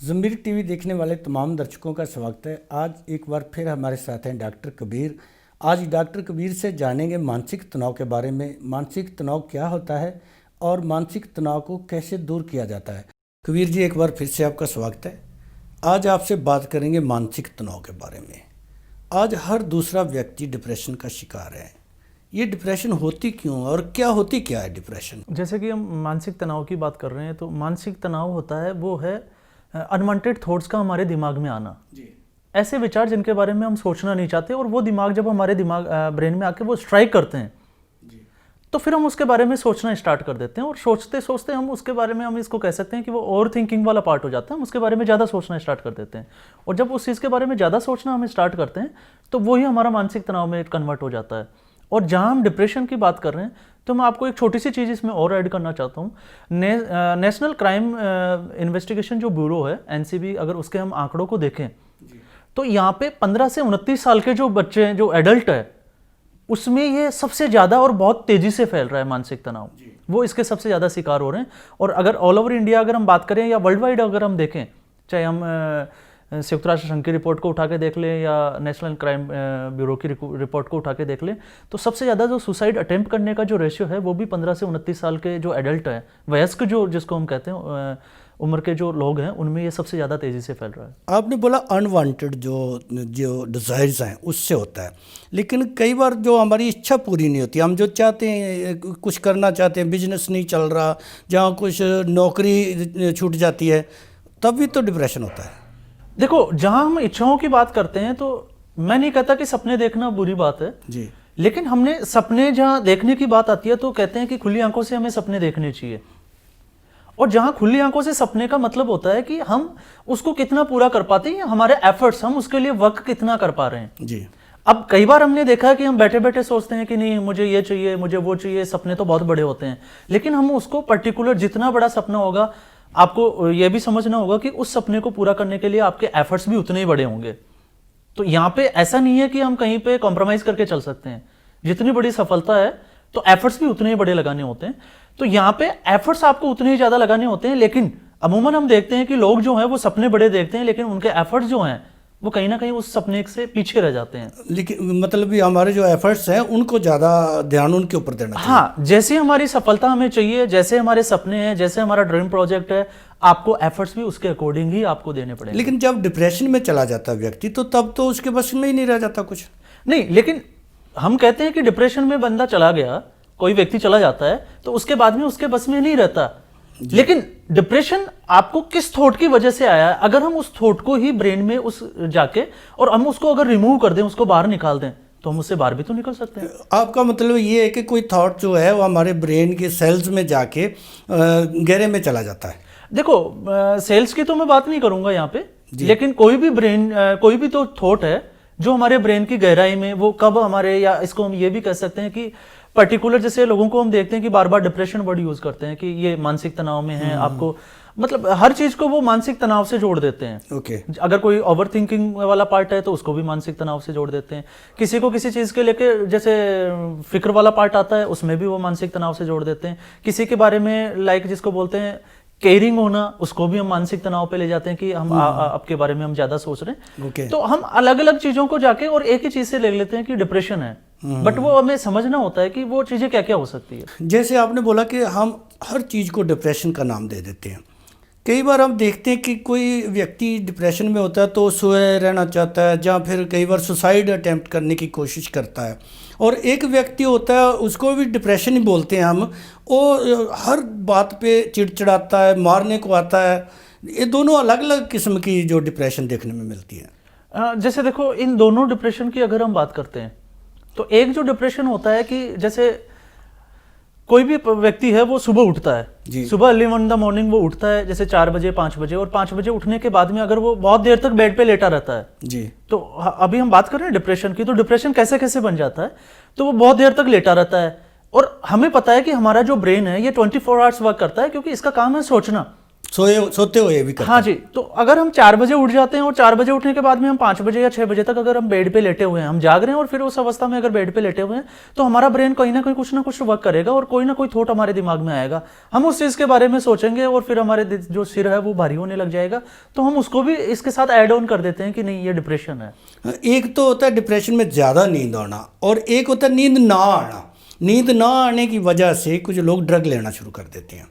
ज़मीर TV देखने वाले तमाम दर्शकों का स्वागत है। आज एक बार फिर हमारे साथ हैं डॉक्टर कबीर। आज डॉक्टर कबीर से जानेंगे मानसिक तनाव के बारे में। मानसिक तनाव क्या होता है और मानसिक तनाव को कैसे दूर किया जाता है। कबीर जी, एक बार फिर से आपका स्वागत है। आज आपसे बात करेंगे मानसिक तनाव के बारे में। आज हर दूसरा व्यक्ति डिप्रेशन का शिकार है। ये डिप्रेशन होती क्यों और क्या है डिप्रेशन? जैसे कि हम मानसिक तनाव की बात कर रहे हैं, तो मानसिक तनाव होता है वो है अनवांटेड थॉट्स का हमारे दिमाग में आना जी। ऐसे विचार जिनके बारे में हम सोचना नहीं चाहते और वो दिमाग जब हमारे ब्रेन में आके वो स्ट्राइक करते हैं जी। तो फिर हम उसके बारे में सोचना स्टार्ट कर देते हैं और सोचते सोचते हम उसके बारे में हम इसको कह सकते हैं कि वो ओवर थिंकिंग वाला पार्ट हो जाता है। हम उसके बारे में ज़्यादा सोचना स्टार्ट कर देते हैं और जब उस चीज़ के बारे में ज़्यादा सोचना हम स्टार्ट करते हैं तो वही हमारा मानसिक तनाव में कन्वर्ट हो जाता है। और जहाँ हम डिप्रेशन की बात कर रहे हैं तो मैं आपको एक छोटी सी चीज़ इसमें और ऐड करना चाहता हूँ। नेशनल क्राइम इन्वेस्टिगेशन जो ब्यूरो है एनसीबी, अगर उसके हम आंकड़ों को देखें तो यहाँ पे 15 से 29 साल के जो बच्चे हैं, जो एडल्ट है, उसमें ये सबसे ज़्यादा और बहुत तेज़ी से फैल रहा है मानसिक तनाव। वो इसके सबसे ज़्यादा शिकार हो रहे हैं। और अगर ऑल ओवर इंडिया अगर हम बात करें या वर्ल्ड वाइड अगर हम देखें, चाहे हम संयुक्त राष्ट्र संघ की रिपोर्ट को उठा के देख लें या नेशनल क्राइम ब्यूरो की रिपोर्ट को उठा के देख लें, तो सबसे ज़्यादा जो सुसाइड अटेम्प्ट करने का जो रेशियो है वो भी 15 से 29 साल के जो एडल्ट है, वयस्क जो जिसको हम कहते हैं उम्र के जो लोग हैं, उनमें ये सबसे ज़्यादा तेज़ी से फैल रहा है। आपने बोला अनवांटेड जो डिज़ायर्स हैं उससे होता है, लेकिन कई बार जो हमारी इच्छा पूरी नहीं होती, हम जो चाहते हैं, कुछ करना चाहते हैं, बिजनेस नहीं चल रहा, जहाँ कुछ नौकरी छूट जाती है, तब भी तो डिप्रेशन होता है। देखो, जहां हम इच्छाओं की बात करते हैं तो मैं नहीं कहता कि सपने देखना बुरी बात है जी, लेकिन हमने सपने जहां देखने की बात आती है तो कहते हैं कि खुली आंखों से हमें सपने देखने चाहिए। और जहां खुली आंखों से सपने का मतलब होता है कि हम उसको कितना पूरा कर पाते हैं, हमारे एफर्ट्स, हम उसके लिए वर्क कितना कर पा रहे हैं जी। अब कई बार हमने देखा है कि हम बैठे बैठे सोचते हैं कि नहीं मुझे ये चाहिए, मुझे वो चाहिए, सपने तो बहुत बड़े होते हैं, लेकिन हम उसको पर्टिकुलर जितना बड़ा सपना होगा, आपको यह भी समझना होगा कि उस सपने को पूरा करने के लिए आपके एफर्ट्स भी उतने ही बड़े होंगे। तो यहाँ पे ऐसा नहीं है कि हम कहीं पे कॉम्प्रोमाइज करके चल सकते हैं। जितनी बड़ी सफलता है तो एफर्ट्स भी उतने ही बड़े लगाने होते हैं। तो यहाँ पे एफर्ट्स आपको उतने ही ज्यादा लगाने होते हैं, लेकिन अमूमन हम देखते हैं कि लोग जो हैं वो सपने बड़े देखते हैं, लेकिन उनके एफर्ट्स जो हैं वो कहीं ना कहीं उस सपने से पीछे रह जाते हैं। लेकिन मतलब भी हमारे जो एफर्ट्स हैं उनको ज़्यादा ध्यान उनके ऊपर देना चाहिए। हाँ, जैसे हमारी सफलता हमें चाहिए, जैसे हमारे सपने हैं, जैसे हमारा ड्रीम प्रोजेक्ट है, आपको एफर्ट्स भी उसके अकॉर्डिंग ही आपको देने पड़ेंगे। लेकिन जब डिप्रेशन में चला जाता है व्यक्ति तो तब तो उसके बस में ही नहीं रह जाता कुछ। नहीं, लेकिन हम कहते हैं कि डिप्रेशन में बंदा चला गया, कोई व्यक्ति चला जाता है तो उसके बाद में उसके बस में नहीं रहता। लेकिन डिप्रेशन आपको किस थॉट की वजह से आया है, अगर हम उस थॉट को ही ब्रेन में उस जाके और हम उसको अगर रिमूव कर दें, उसको बाहर निकाल दें, तो हम उससे बाहर भी तो निकल सकते हैं। आपका मतलब ये है कि कोई थॉट जो है वो हमारे ब्रेन के सेल्स में जाके गहरे में चला जाता है। देखो, सेल्स की तो मैं बात नहीं करूंगा यहाँ पे, लेकिन कोई भी ब्रेन कोई भी तो थॉट है जो हमारे ब्रेन की गहराई में वो कब हमारे, या इसको हम ये भी कह सकते हैं कि पर्टिकुलर, जैसे लोगों को हम देखते हैं कि बार बार डिप्रेशन वर्ड यूज करते हैं कि ये मानसिक तनाव में है, आपको मतलब हर चीज को वो मानसिक तनाव से जोड़ देते हैं। ओके। अगर कोई ओवर थिंकिंग वाला पार्ट है तो उसको भी मानसिक तनाव से जोड़ देते हैं। किसी को किसी चीज के लेके जैसे फिक्र वाला पार्ट आता है, उसमें भी वो मानसिक तनाव से जोड़ देते हैं। किसी के बारे में लाइक जिसको बोलते हैं केयरिंग होना, उसको भी हम मानसिक तनाव पे ले जाते हैं कि हम आपके बारे में हम ज्यादा सोच रहे हैं। okay. तो हम अलग अलग चीजों को जाके और एक ही चीज से ले लेते हैं कि डिप्रेशन है, बट वो हमें समझना होता है कि वो चीजें क्या क्या हो सकती है। जैसे आपने बोला कि हम हर चीज को डिप्रेशन का नाम दे देते हैं। कई बार हम देखते हैं कि कोई व्यक्ति डिप्रेशन में होता है तो सोए रहना चाहता है, या फिर कई बार सुसाइड अटेम्प्ट करने की कोशिश करता है। और एक व्यक्ति होता है, उसको भी डिप्रेशन ही बोलते हैं हम, वो हर बात पे चिड़चिड़ाता है, मारने को आता है। ये दोनों अलग अलग किस्म की जो डिप्रेशन देखने में मिलती है। जैसे देखो, इन दोनों डिप्रेशन की अगर हम बात करते हैं तो एक जो डिप्रेशन होता है कि जैसे कोई भी व्यक्ति है वो सुबह उठता है, सुबह अर्ली इन द मॉर्निंग वो उठता है, जैसे 4 बजे 5 बजे, और 5 बजे उठने के बाद में अगर वो बहुत देर तक बेड पे लेटा रहता है जी, तो अभी हम बात कर रहे हैं डिप्रेशन की, तो डिप्रेशन कैसे कैसे बन जाता है, तो वो बहुत देर तक लेटा रहता है। और हमें पता है कि हमारा जो ब्रेन है ये 24 आवर्स वर्क करता है, क्योंकि इसका काम है सोचना। सोते हुए भी करते हाँ जी, तो अगर हम 4 बजे उठ जाते हैं और 4 बजे उठने के बाद में हम 5 बजे या 6 बजे तक अगर हम बेड पे लेटे हुए हैं, हम जाग रहे हैं और फिर उस अवस्था में अगर बेड पे लेटे हुए हैं, तो हमारा ब्रेन कहीं ना कुछ वर्क करेगा और कोई ना कोई थॉट हमारे दिमाग में आएगा। हम उस चीज़ के बारे में सोचेंगे और फिर हमारे जो सिर है वो भारी होने लग जाएगा। तो हम उसको भी इसके साथ ऐड ऑन कर देते हैं कि नहीं, ये डिप्रेशन है। एक तो होता है डिप्रेशन में ज़्यादा नींद आना, और एक होता है नींद ना आना। नींद ना आने की वजह से कुछ लोग ड्रग लेना शुरू कर देते हैं।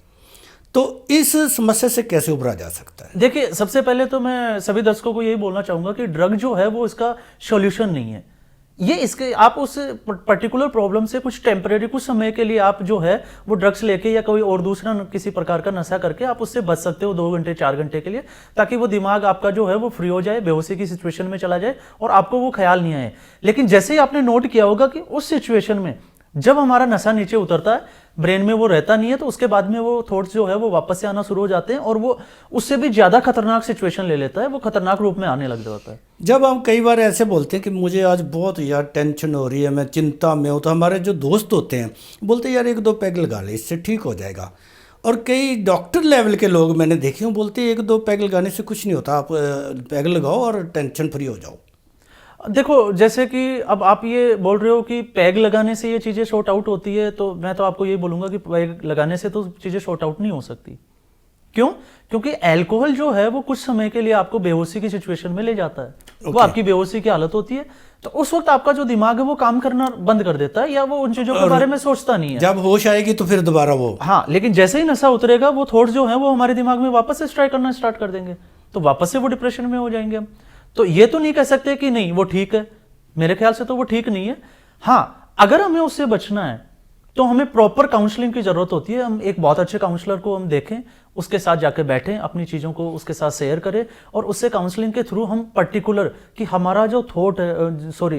तो इस समस्या से कैसे उभरा जा सकता है? देखिए, सबसे पहले तो मैं सभी दर्शकों को यही बोलना चाहूंगा कि ड्रग जो है वो इसका सॉल्यूशन नहीं है। ये इसके आप उस पर्टिकुलर प्रॉब्लम से कुछ टेम्परेरी, कुछ समय के लिए आप जो है वो ड्रग्स लेके या कोई और दूसरा किसी प्रकार का नशा करके आप उससे बच सकते हो 2 घंटे 4 घंटे के लिए, ताकि वो दिमाग आपका जो है वो फ्री हो जाए, बेहोशी की सिचुएशन में चला जाए और आपको वो ख्याल नहीं आए। लेकिन जैसे ही आपने नोट किया होगा कि उस सिचुएशन में जब हमारा नशा नीचे उतरता है, ब्रेन में वो रहता नहीं है, तो उसके बाद में वो थॉट्स जो है वो वापस से आना शुरू हो जाते हैं और वो उससे भी ज़्यादा खतरनाक सिचुएशन ले लेता है, वो खतरनाक रूप में आने लग जाता है। जब हम कई बार ऐसे बोलते हैं कि मुझे आज बहुत यार टेंशन हो रही है, मैं चिंता में हूँ, तो हमारे जो दोस्त होते हैं बोलते हैं यार 1-2 पैग लगा ले, इससे ठीक हो जाएगा। और कई डॉक्टर लेवल के लोग मैंने देखे हैं बोलते हैं 1-2 पैग लगाने से कुछ नहीं होता, आप पैग लगाओ और टेंशन फ्री हो जाओ। देखो, जैसे कि अब आप ये बोल रहे हो कि पैग लगाने से ये चीज़ें शॉर्ट आउट होती है, तो मैं तो आपको ये बोलूँगा कि पैग लगाने से तो चीज़ें शॉर्ट आउट नहीं हो सकती। क्यों? क्योंकि अल्कोहल जो है वो कुछ समय के लिए आपको बेहोशी की सिचुएशन में ले जाता है। वो आपकी बेहोशी की हालत होती है, तो उस वक्त आपका जो दिमाग है वो काम करना बंद कर देता है या वो उन चीज़ों के बारे में सोचता नहीं है। जब होश आएगी तो फिर दोबारा वो, हाँ, लेकिन जैसे ही नशा उतरेगा वो थॉट्स जो है वो हमारे दिमाग में वापस से स्ट्राइक करना स्टार्ट कर देंगे, तो वापस से वो डिप्रेशन में हो जाएंगे हम। तो ये तो नहीं कह सकते कि नहीं वो ठीक है, मेरे ख्याल से तो वो ठीक नहीं है। हाँ, अगर हमें उससे बचना है तो हमें प्रॉपर काउंसलिंग की जरूरत होती है। हम एक बहुत अच्छे काउंसलर को हम देखें, उसके साथ जाके बैठें, अपनी चीज़ों को उसके साथ शेयर करें और उससे काउंसलिंग के थ्रू हम पर्टिकुलर कि हमारा जो थॉट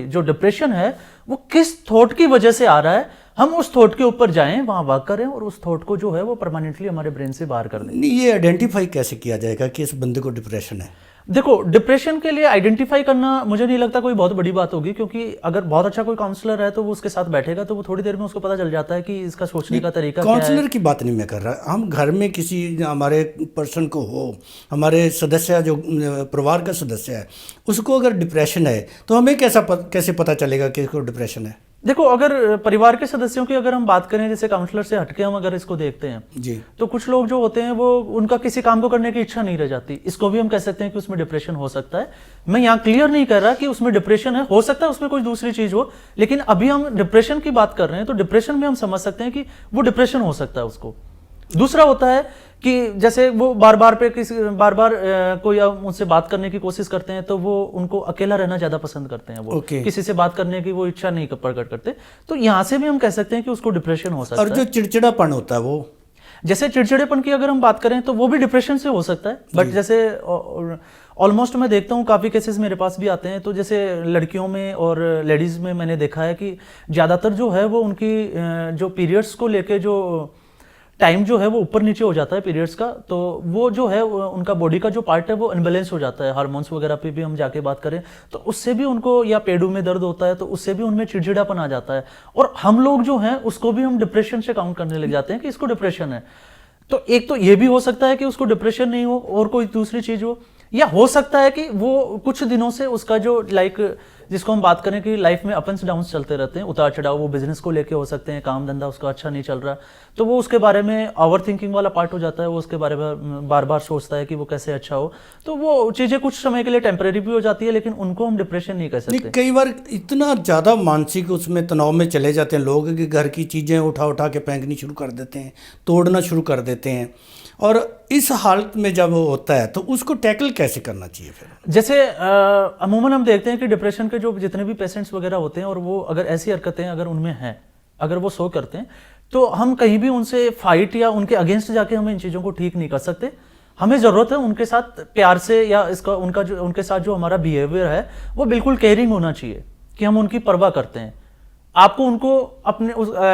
जो डिप्रेशन है वो किस थॉट की वजह से आ रहा है, हम उस थॉट के ऊपर जाएं, वहां वर्क करें और उस थॉट को जो है वो परमानेंटली हमारे ब्रेन से बाहर कर दें। ये आइडेंटिफाई कैसे किया जाएगा कि इस बंदे को डिप्रेशन है? देखो, डिप्रेशन के लिए आइडेंटिफाई करना मुझे नहीं लगता कोई बहुत बड़ी बात होगी, क्योंकि अगर बहुत अच्छा कोई काउंसलर है तो वो उसके साथ बैठेगा तो वो थोड़ी देर में उसको पता चल जाता है कि इसका सोचने का तरीका क्या है। काउंसलर की बात नहीं मैं कर रहा, हम घर में किसी हमारे पर्सन को हो, हमारे सदस्य जो परिवार का सदस्य है उसको अगर डिप्रेशन है तो हमें कैसे पता चलेगा कि इसको डिप्रेशन है? देखो, अगर परिवार के सदस्यों की अगर हम बात करें, जैसे काउंसलर से हटके हम अगर इसको देखते हैं जी, तो कुछ लोग जो होते हैं वो उनका किसी काम को करने की इच्छा नहीं रह जाती, इसको भी हम कह सकते हैं कि उसमें डिप्रेशन हो सकता है। मैं यहाँ क्लियर नहीं कर रहा कि उसमें डिप्रेशन है, हो सकता है उसमें कोई दूसरी चीज हो, लेकिन अभी हम डिप्रेशन की बात कर रहे हैं तो डिप्रेशन में हम समझ सकते हैं कि वो डिप्रेशन हो सकता है उसको। दूसरा होता है कि जैसे वो बार बार कोई उनसे बात करने की कोशिश करते हैं तो वो उनको अकेला रहना ज्यादा पसंद करते हैं, वो किसी से बात करने की वो इच्छा नहीं प्रकट करते, तो यहाँ से भी हम कह सकते हैं कि उसको डिप्रेशन हो सकता है। और जो चिड़चिड़ापन होता है वो, जैसे चिड़चिड़ेपन की अगर हम बात करें तो वो भी डिप्रेशन से हो सकता है। बट जैसे ऑलमोस्ट मैं देखता हूँ काफ़ी केसेस मेरे पास भी आते हैं, तो जैसे लड़कियों में और लेडीज़ में मैंने देखा है कि ज़्यादातर जो है वो उनकी जो पीरियड्स को लेके जो टाइम जो है वो ऊपर नीचे हो जाता है पीरियड्स का, तो वो जो है उनका बॉडी का जो पार्ट है वो अनबैलेंस हो जाता है। हार्मोन्स वगैरह पे भी हम जाके बात करें तो उससे भी उनको, या पेडू में दर्द होता है तो उससे भी उनमें चिड़चिड़ापन आ जाता है, और हम लोग जो हैं उसको भी हम डिप्रेशन से काउंट करने लग जाते हैं कि इसको डिप्रेशन है। तो एक तो ये भी हो सकता है कि उसको डिप्रेशन नहीं हो और कोई दूसरी चीज हो, या हो सकता है कि वो कुछ दिनों से उसका जो जिसको हम बात करें कि लाइफ में अप्स डाउन्स चलते रहते हैं, उतार चढ़ाव, वो बिजनेस को लेके हो सकते हैं, काम धंधा उसका अच्छा नहीं चल रहा, तो वो उसके बारे में ओवर थिंकिंग वाला पार्ट हो जाता है, वो उसके बारे में बार बार सोचता है कि वो कैसे अच्छा हो, तो वो चीजें कुछ समय के लिए टेम्परेरी भी हो जाती है, लेकिन उनको हम डिप्रेशन नहीं कह सकते। कई बार इतना ज़्यादा मानसिक उसमें तनाव में चले जाते हैं लोग कि घर की चीज़ें उठा उठा के फेंकनी शुरू कर देते हैं, तोड़ना शुरू कर देते हैं, और इस हालत में जब वो होता है तो उसको टैकल कैसे करना चाहिए फिर? जैसे अमूमन हम देखते हैं कि डिप्रेशन के जो जितने भी पेशेंट्स वगैरह होते हैं और वो अगर ऐसी हरकतें अगर उनमें हैं, अगर वो शो करते हैं, तो हम कहीं भी उनसे फाइट या उनके अगेंस्ट जाके हम इन चीज़ों को ठीक नहीं कर सकते। हमें ज़रूरत है उनके साथ प्यार से, या उनके साथ जो हमारा बिहेवियर है वो बिल्कुल केयरिंग होना चाहिए कि हम उनकी परवाह करते हैं। आपको उनको अपने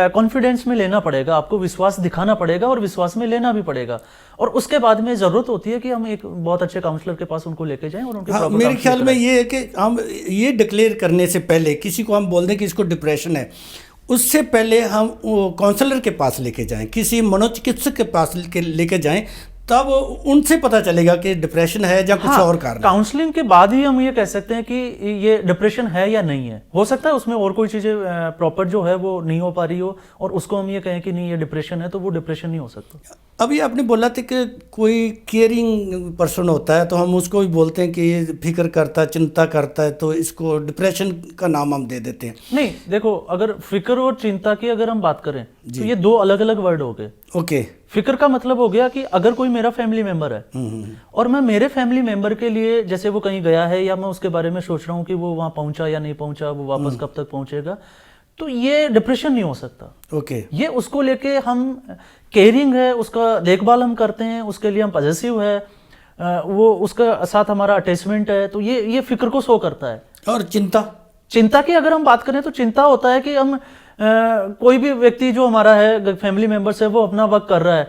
कॉन्फिडेंस में लेना पड़ेगा, आपको विश्वास दिखाना पड़ेगा और विश्वास में लेना भी पड़ेगा, और उसके बाद में ज़रूरत होती है कि हम एक बहुत अच्छे काउंसलर के पास उनको लेके जाएं और उनके मेरे ख्याल में ये है कि हम ये डिक्लेयर करने से पहले किसी को हम बोल दें कि इसको डिप्रेशन है, उससे पहले हम काउंसलर के पास लेके जाएं, किसी मनोचिकित्सक के पास लेके जाएं, तब उनसे पता चलेगा कि डिप्रेशन है या कुछ और कारण है। काउंसलिंग के बाद ही हम ये कह सकते हैं कि ये डिप्रेशन है या नहीं है। हो सकता है उसमें और कोई चीजें प्रॉपर जो है वो नहीं हो पा रही हो और उसको हम ये कहें कि नहीं ये डिप्रेशन है, तो वो डिप्रेशन नहीं हो सकता। अभी आपने बोला था कि कोई केयरिंग पर्सन होता है तो हम उसको भी बोलते हैं कि ये फिक्र करता है, चिंता करता है, तो इसको डिप्रेशन का नाम हम दे देते हैं। नहीं, देखो, अगर फिक्र और चिंता की अगर हम बात करें तो ये दो अलग अलग वर्ड हो गए। ओके। फिक्र का मतलब हो गया कि अगर कोई मेरा फैमिली मेंबर है और मैं मेरे फैमिली मेंबर के लिए, जैसे वो कहीं गया है या मैं उसके बारे में सोच रहा हूँ कि वो वहां पहुंचा या नहीं पहुंचा, वो वापस कब तक पहुंचेगा, तो ये डिप्रेशन नहीं हो सकता। ओके। ये उसको लेके हम केयरिंग है, उसका देखभाल हम करते हैं, उसके लिए हम पॉजेसिव है, वो उसका साथ हमारा अटैचमेंट है, तो ये फिक्र को शो करता है। और चिंता की अगर हम बात करें तो चिंता होता है कि हम कोई भी व्यक्ति जो हमारा है फैमिली मेंबर्स है वो अपना वर्क कर रहा है,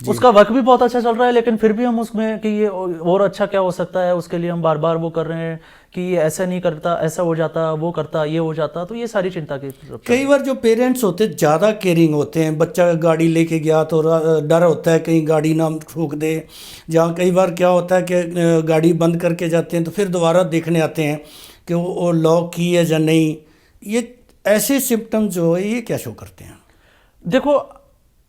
उसका वर्क भी बहुत अच्छा चल रहा है, लेकिन फिर भी हम उसमें कि ये और अच्छा क्या हो सकता है, उसके लिए हम बार बार वो कर रहे हैं कि ये ऐसा नहीं करता, ऐसा हो जाता, वो करता, ये हो जाता, तो ये सारी चिंता की। कई बार जो पेरेंट्स होते हैं ज़्यादा केयरिंग होते हैं, बच्चा गाड़ी लेके गया तो डर होता है कहीं गाड़ी ना ठोक दे, जहाँ कई बार क्या होता है कि गाड़ी बंद करके जाते हैं तो फिर दोबारा देखने आते हैं कि वो लॉक की है या नहीं। ये ऐसे सिम्टम्स जो है ये क्या शो करते हैं? देखो,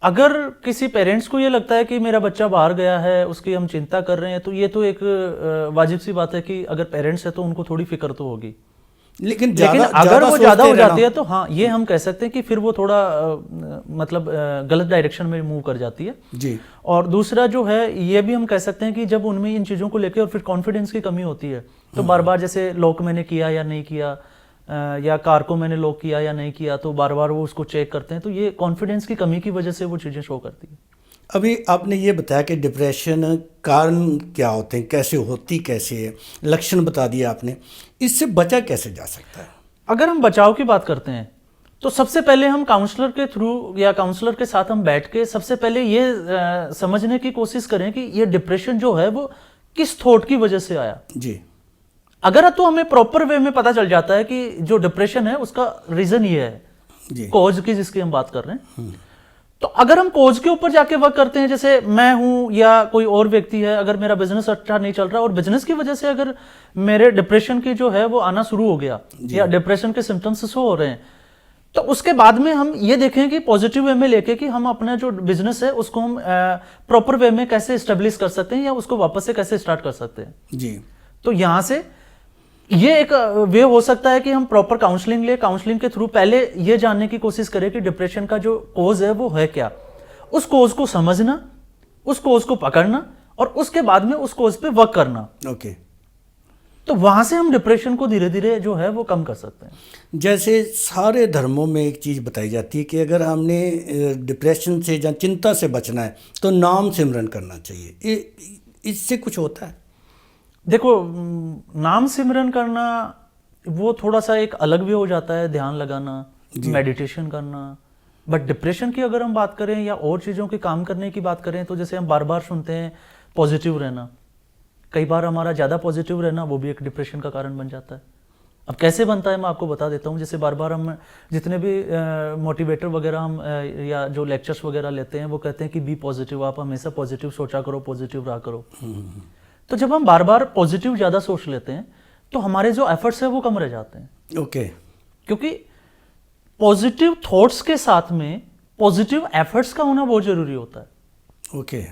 अगर किसी पेरेंट्स को ये लगता है कि मेरा बच्चा बाहर गया है, उसकी हम चिंता कर रहे हैं, तो ये तो एक वाजिब सी बात है कि अगर पेरेंट्स है तो उनको थोड़ी फिक्र तो होगी। लेकिन अगर वो ज्यादा हो जाती है तो हाँ, ये हम कह सकते हैं कि फिर वो थोड़ा मतलब गलत डायरेक्शन में मूव कर जाती है जी। और दूसरा जो है ये भी हम कह सकते हैं कि जब उनमें इन चीजों को लेकर और फिर कॉन्फिडेंस की कमी होती है, तो बार बार जैसे लॉक मैंने किया या नहीं किया, या कार को मैंने लॉक किया या नहीं किया, तो बार बार वो उसको चेक करते हैं, तो ये कॉन्फिडेंस की कमी की वजह से वो चीज़ें शो करती है। अभी आपने ये बताया कि डिप्रेशन कारण क्या होते हैं, कैसे होती कैसे है, लक्षण बता दिया आपने, इससे बचा कैसे जा सकता है? अगर हम बचाव की बात करते हैं तो सबसे पहले हम काउंसलर के थ्रू या काउंसलर के साथ हम बैठ के सबसे पहले ये समझने की कोशिश करें कि ये डिप्रेशन जो है वो किस थॉट की वजह से आया जी। अगर तो हमें प्रॉपर वे में पता चल जाता है कि जो डिप्रेशन है उसका रीजन ये है, कॉज की जिसकी हम बात कर रहे हैं, तो अगर हम कॉज के ऊपर जाके वर्क करते हैं, जैसे मैं हूं या कोई और व्यक्ति है, अगर मेरा बिजनेस अच्छा नहीं चल रहा और बिजनेस की वजह से अगर मेरे डिप्रेशन की जो है वो आना शुरू हो गया या डिप्रेशन के सिम्टम्स शो हो रहे हैं, तो उसके बाद में हम ये देखें कि पॉजिटिव वे में लेके कि हम अपना जो बिजनेस है उसको हम प्रॉपर वे में कैसे स्टेब्लिश कर सकते हैं या उसको वापस से कैसे स्टार्ट कर सकते हैं जी। तो यहां से ये एक वे हो सकता है कि हम प्रॉपर काउंसलिंग ले, काउंसलिंग के थ्रू पहले ये जानने की कोशिश करें कि डिप्रेशन का जो कोज है वो है क्या, उस कोज को समझना, उस कोज को पकड़ना और उसके बाद में उस कोज पे वर्क करना। ओके। तो वहां से हम डिप्रेशन को धीरे धीरे जो है वो कम कर सकते हैं। जैसे सारे धर्मों में एक चीज़ बताई जाती है कि अगर हमने डिप्रेशन से या चिंता से बचना है तो नाम सिमरन करना चाहिए, इससे कुछ होता है? देखो, नाम सिमरन करना वो थोड़ा सा एक अलग भी हो जाता है, ध्यान लगाना, मेडिटेशन करना, बट डिप्रेशन की अगर हम बात करें या और चीज़ों के काम करने की बात करें तो जैसे हम बार बार सुनते हैं पॉजिटिव रहना, कई बार हमारा ज़्यादा पॉजिटिव रहना वो भी एक डिप्रेशन का कारण बन जाता है। अब कैसे बनता है मैं आपको बता देता हूँ। जैसे बार बार हम जितने भी मोटिवेटर वगैरह हम या जो लेक्चर्स वगैरह लेते हैं वो कहते हैं कि बी पॉजिटिव, आप हमेशा पॉजिटिव सोचा करो, पॉजिटिव रहा करो। तो जब हम बार बार पॉजिटिव ज़्यादा सोच लेते हैं तो हमारे जो एफर्ट्स है वो कम रह जाते हैं। ओके। क्योंकि पॉजिटिव थॉट्स के साथ में पॉजिटिव एफर्ट्स का होना बहुत जरूरी होता है। ओके।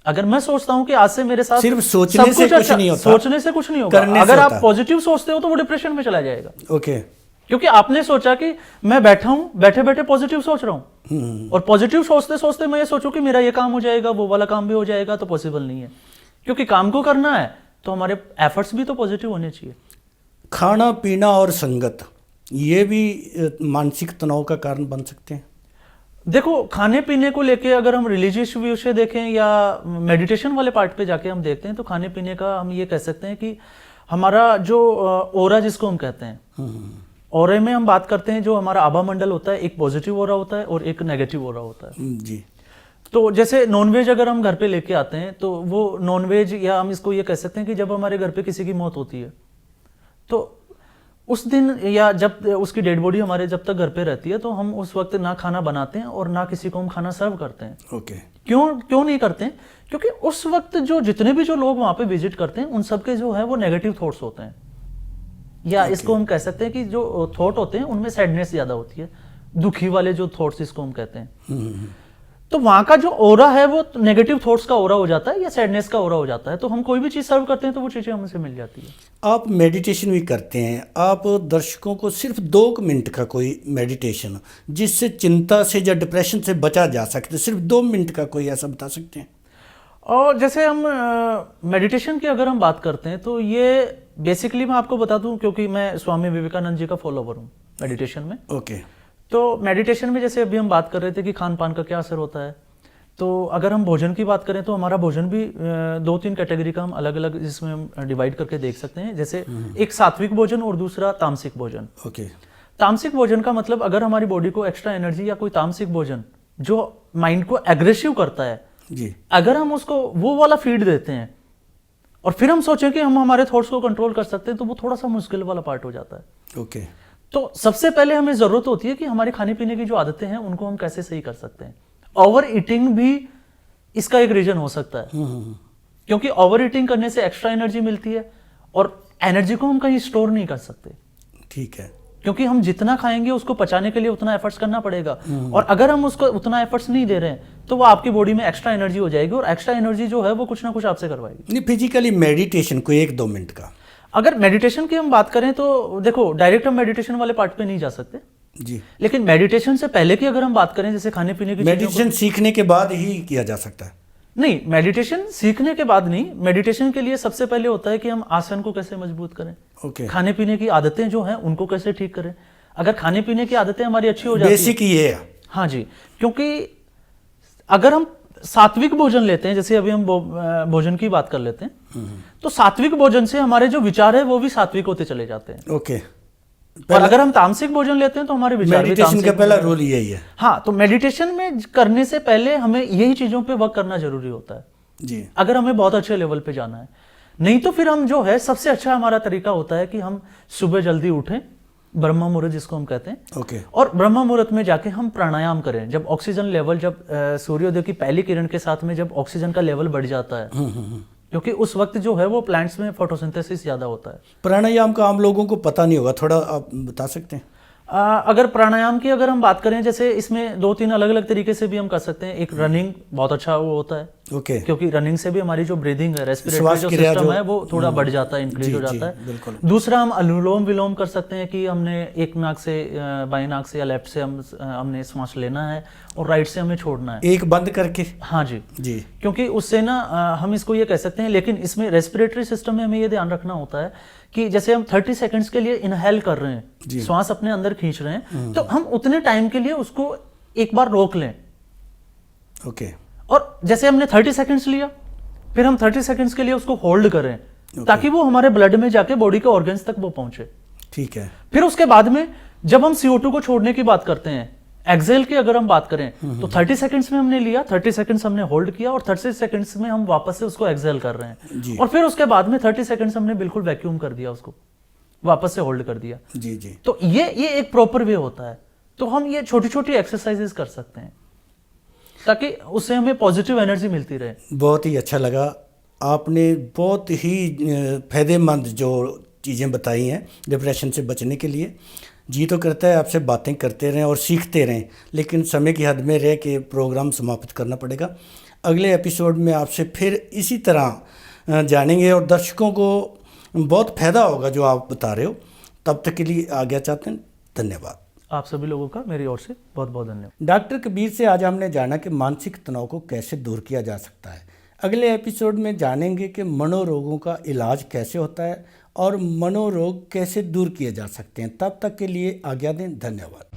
अगर मैं सोचता हूं कि आज से मेरे साथ सिर्फ सोचने से कुछ नहीं होता, सोचने से कुछ नहीं होगा। अगर आप पॉजिटिव सोचते हो तो वो डिप्रेशन में चला जाएगा। ओके। क्योंकि आपने सोचा कि मैं बैठा हूं, बैठे बैठे पॉजिटिव सोच रहा हूं, और पॉजिटिव सोचते सोचते मैं ये सोचूं कि मेरा ये काम हो जाएगा, वो वाला काम भी हो जाएगा, तो पॉसिबल नहीं है। क्योंकि काम को करना है तो हमारे एफर्ट्स भी तो पॉजिटिव होने चाहिए। खाना पीना और संगत ये भी मानसिक तनाव का कारण बन सकते हैं। देखो, खाने पीने को लेके अगर हम रिलीजियस व्यू से देखें या मेडिटेशन वाले पार्ट पे जाके हम देखते हैं तो खाने पीने का हम ये कह सकते हैं कि हमारा जो ओरा जिसको हम कहते हैं, ओरे में हम बात करते हैं, जो हमारा आभा मंडल होता है, एक पॉजिटिव ओरा होता है और एक नेगेटिव ओरा होता है जी। तो जैसे नॉनवेज अगर हम घर पे लेके आते हैं तो वो नॉनवेज, या हम इसको ये कह सकते हैं कि जब हमारे घर पे किसी की मौत होती है तो उस दिन या जब उसकी डेड बॉडी हमारे जब तक घर पे रहती है तो हम उस वक्त ना खाना बनाते हैं और ना किसी को हम खाना सर्व करते हैं। ओके। क्यों नहीं करते हैं? क्योंकि उस वक्त जो जितने भी जो लोग वहां पे विजिट करते हैं उन सबके जो है वो नेगेटिव थॉट्स होते हैं, या इसको हम कह सकते हैं कि जो थॉट होते हैं उनमें सैडनेस ज्यादा होती है, दुखी वाले जो थॉट्स इसको हम कहते हैं। तो वहां का जो ओरा है वो नेगेटिव थॉट्स का ओरा हो जाता है या सैडनेस का ओरा हो जाता है। तो हम कोई भी चीज सर्व करते हैं तो वो चीजें हमसे मिल जाती है। आप मेडिटेशन भी करते हैं, आप दर्शकों को सिर्फ 2 मिनट का कोई मेडिटेशन जिससे चिंता से या डिप्रेशन से बचा जा सकते, सिर्फ 2 मिनट का कोई ऐसा बता सकते हैं? और जैसे हम मेडिटेशन की अगर हम बात करते हैं तो ये बेसिकली मैं आपको बता दूं, क्योंकि मैं स्वामी विवेकानंद जी का फॉलोवर हूँ मेडिटेशन में। ओके। तो मेडिटेशन में जैसे अभी हम बात कर रहे थे कि खान पान का क्या असर होता है, तो अगर हम भोजन की बात करें तो हमारा भोजन भी 2-3 कैटेगरी का हम अलग अलग जिसमें हम डिवाइड करके देख सकते हैं। जैसे एक सात्विक भोजन और दूसरा तामसिक भोजन। ओके। तामसिक भोजन का मतलब अगर हमारी बॉडी को एक्स्ट्रा एनर्जी या कोई तामसिक भोजन जो माइंड को एग्रेसिव करता है जी, अगर हम उसको वो वाला फीड देते हैं और फिर हम सोचें कि हम हमारे थॉट्स को कंट्रोल कर सकते हैं, तो वो थोड़ा सा मुश्किल वाला पार्ट हो जाता है। ओके। तो सबसे पहले हमें जरूरत होती है कि हमारे खाने पीने की जो आदतें हैं उनको हम कैसे सही कर सकते हैं। ओवर ईटिंग भी इसका एक रीजन हो सकता है, क्योंकि ओवर ईटिंग करने से एक्स्ट्रा एनर्जी मिलती है और एनर्जी को हम कहीं स्टोर नहीं कर सकते। ठीक है। क्योंकि हम जितना खाएंगे उसको पचाने के लिए उतना एफर्ट्स करना पड़ेगा, और अगर हम उसको उतना एफर्ट्स नहीं दे रहे हैं तो वो आपकी बॉडी में एक्स्ट्रा एनर्जी हो जाएगी, और एक्स्ट्रा एनर्जी जो है वो कुछ ना कुछ आपसे करवाएगी। नहीं, फिजिकली मेडिटेशन कोई 1-2 मिनट का, अगर मेडिटेशन की हम बात करें तो देखो डायरेक्ट हम मेडिटेशन वाले पार्ट पे नहीं जा सकते जी, लेकिन मेडिटेशन से पहले की अगर हम बात करें, जैसे खाने पीने की मेडिटेशन सीखने के बाद ही किया जा सकता है? नहीं, मेडिटेशन सीखने के बाद नहीं। मेडिटेशन के लिए सबसे पहले होता है कि हम आसन को कैसे मजबूत करें, ओके। खाने पीने की आदतें जो हैं उनको कैसे ठीक करें। अगर खाने पीने की आदतें हमारी अच्छी हो जाती है, बेसिक ये है। हाँ जी, क्योंकि अगर हम सात्विक भोजन लेते हैं, जैसे अभी हम भोजन की बात कर लेते हैं, तो सात्विक भोजन से हमारे जो विचार है वो भी सात्विक होते चले जाते हैं। ओके। और अगर हम तामसिक भोजन लेते हैं तो हमारे विचार भी मेडिटेशन तामसिक का पहला रोल यही है। हाँ, तो मेडिटेशन में करने से पहले हमें यही चीजों पे वर्क करना जरूरी होता है जी, अगर हमें बहुत अच्छे लेवल पे जाना है। नहीं तो फिर हम जो है सबसे अच्छा हमारा तरीका होता है कि हम सुबह जल्दी उठें, ब्रह्म मुहूर्त जिसको हम कहते हैं, ओके। और ब्रह्म मुहूर्त में जाके हम प्राणायाम करें। जब ऑक्सीजन लेवल, जब सूर्योदय की पहली किरण के साथ में जब ऑक्सीजन का लेवल बढ़ जाता है, क्योंकि उस वक्त जो है वो प्लांट्स में फोटोसिंथेसिस ज्यादा होता है। प्राणायाम का आम लोगों को पता नहीं होगा, थोड़ा आप बता सकते हैं? अगर प्राणायाम की अगर हम बात करें, जैसे इसमें 2-3 अलग अलग तरीके से भी हम कर सकते हैं। एक रनिंग बहुत अच्छा वो होता है, ओके। क्योंकि रनिंग से भी हमारी जो ब्रीदिंग है, रेस्पिरेटरी श्वास जो क्रिया सिस्टम है वो थोड़ा बढ़ जाता है, इंक्रीज हो जाता है। बिल्कुल। दूसरा हम अनुलोम विलोम कर सकते हैं कि हमने एक नाक से, बाएं नाक से या लेफ्ट से हमने श्वास लेना है और राइट से हमें छोड़ना है, एक बंद करके। हाँ जी जी, क्योंकि उससे ना हम इसको ये कह सकते हैं, लेकिन इसमें रेस्पिरेटरी सिस्टम में हमें ये ध्यान रखना होता है कि जैसे हम 30 सेकंड्स के लिए इनहेल कर रहे हैं, श्वास अपने अंदर खींच रहे हैं, तो हम उतने टाइम के लिए उसको एक बार रोक लें। ओके। और जैसे हमने 30 सेकंड्स लिया, फिर हम 30 सेकंड्स के लिए उसको होल्ड करें, ताकि वो हमारे ब्लड में जाके बॉडी के ऑर्गन्स तक वो पहुंचे। ठीक है। फिर उसके बाद में जब हम CO2 को छोड़ने की बात करते हैं, एक्सेल की अगर हम बात करें, तो 30 सेकंड्स में हमने लिया, 30 सेकंड्स हमने होल्ड किया, और 30 सेकंड्स में हम वापस से उसको एक्सेल कर रहे हैं, और फिर उसके बाद में 30 सेकंड्स हमने बिल्कुल वैक्यूम कर दिया, उसको वापस से होल्ड कर दिया। जी जी। तो ये एक प्रॉपर वे होता है। तो हम ये छोटी छोटी एक्सरसाइजेस कर सकते हैं ताकि उससे हमें पॉजिटिव एनर्जी मिलती रहे। बहुत ही अच्छा लगा, आपने बहुत ही फायदेमंद जो चीज़ें बताई हैं डिप्रेशन से बचने के लिए। जी तो करता है आपसे बातें करते रहें और सीखते रहें, लेकिन समय की हद में रह के प्रोग्राम समाप्त करना पड़ेगा। अगले एपिसोड में आपसे फिर इसी तरह जानेंगे और दर्शकों को बहुत फ़ायदा होगा जो आप बता रहे हो। तब तक के लिए आज्ञा चाहते हैं, धन्यवाद। आप सभी लोगों का मेरी ओर से बहुत बहुत धन्यवाद। डॉक्टर कबीर से आज हमने जाना कि मानसिक तनाव को कैसे दूर किया जा सकता है। अगले एपिसोड में जानेंगे कि मनोरोगों का इलाज कैसे होता है और मनोरोग कैसे दूर किए जा सकते हैं। तब तक के लिए आज्ञा दें, धन्यवाद।